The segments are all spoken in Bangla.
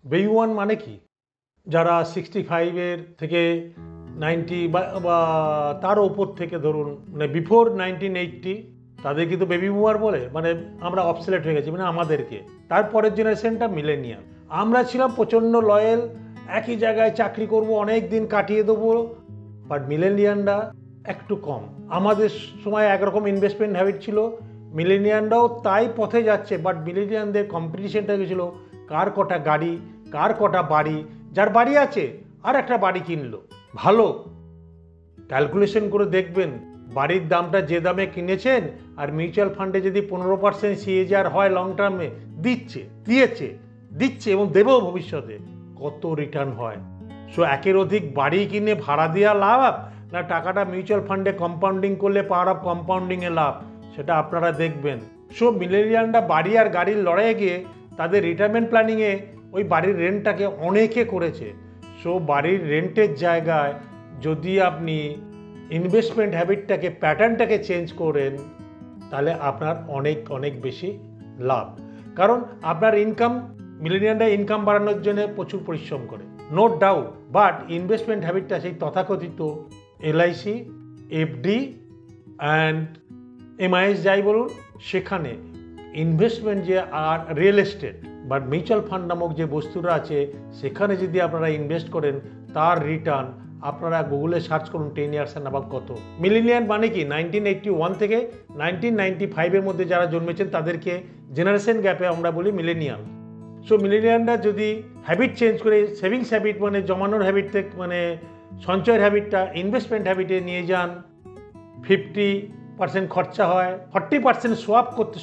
বেবি ওয়ান মানে কি? যারা 65 এর থেকে 90 বা তার ওপর থেকে ধরুন মানে বিফোর 1980 তাদের কিন্তু বেবি বুমার বলে, মানে আমরা অবসলেট হয়ে গেছি, মানে আমাদেরকে। তারপরের জেনারেশনটা মিলেনিয়াল। আমরা ছিলাম প্রচণ্ড লয়েল, একই জায়গায় চাকরি করব, অনেক দিন কাটিয়ে দেবো। বাট মিলেনিয়ানরা একটু কম। আমাদের সময় একরকম ইনভেস্টমেন্ট হ্যাবিট ছিল, মিলেনিয়ানরাও তাই পথে যাচ্ছে। বাট মিলেনিয়ানদের কম্পিটিশনটা গেছিল কার কটা গাড়ি, কার কটা বাড়ি। যার বাড়ি আছে আর একটা বাড়ি কিনলো। ভালো ক্যালকুলেশন করে দেখবেন, বাড়ির দামটা যে দামে কিনেছেন আর মিউচুয়াল ফান্ডে যদি 15% সিএজিআর হয় লং টার্মে, দিচ্ছে এবং দেবেও ভবিষ্যতে, কত রিটার্ন হয়। সো একের অধিক বাড়ি কিনে ভাড়া দেওয়া লাভ না টাকাটা মিউচুয়াল ফান্ডে কম্পাউন্ডিং করলে পাওয়ার অফ কম্পাউন্ডিংয়ে লাভ, সেটা আপনারা দেখবেন। সো মিলেনিয়ালরা বাড়ি আর গাড়ির লড়াইয়ে গিয়ে তাদের রিটায়ারমেন্ট প্ল্যানিংয়ে ওই বাড়ির রেন্টটাকে অনেকে করেছে। সো বাড়ির রেন্টের জায়গায় যদি আপনি ইনভেস্টমেন্ট হ্যাবিটটাকে, প্যাটার্নটাকে চেঞ্জ করেন, তাহলে আপনার অনেক অনেক বেশি লাভ। কারণ আপনার ইনকাম, মিলেনিয়ালরা ইনকাম বাড়ানোর জন্য প্রচুর পরিশ্রম করে, নো ডাউট। বাট ইনভেস্টমেন্ট হ্যাবিটটা সেই তথাকথিত এলআইসি, এফডি অ্যান্ড এমআইএস যাই বলুন, সেখানে ইনভেস্টমেন্ট যে আর রিয়েল এস্টেট বা মিউচুয়াল ফান্ড নামক যে বস্তুটা আছে, সেখানে যদি আপনারা ইনভেস্ট করেন, তার রিটার্ন আপনারা গুগলে সার্চ করুন 10 ইয়ার্সের নাবাক কত। মিলেনিয়াল মানে কি? 1981 থেকে 1995-এর মধ্যে যারা জন্মেছেন তাদেরকে জেনারেশন গ্যাপে আমরা বলি মিলেনিয়াল। সো মিলেনিয়ালরা যদি হ্যাবিট চেঞ্জ করে সেভিংস হ্যাবিট মানে জমানোর হ্যাবিট থেকে, মানে সঞ্চয়ের হ্যাবিটটা ইনভেস্টমেন্ট হ্যাবিটে নিয়ে যান, 50% খরচা হয়, 40%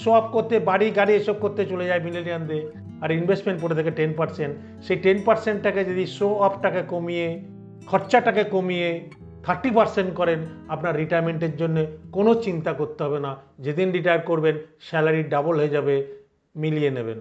সোয়াপ করতে বাড়ি গাড়ি এসব করতে চলে যায় মিলেনিয়ালদের, আর ইনভেস্টমেন্ট পড়ে থাকে 10%। সেই 10%টাকে যদি শো অফটাকে কমিয়ে, খরচাটাকে কমিয়ে 30% করেন, আপনার রিটায়ারমেন্টের জন্য কোনো চিন্তা করতে হবে না। যেদিন রিটায়ার করবেন স্যালারি ডাবল হয়ে যাবে, মিলিয়ে নেবেন।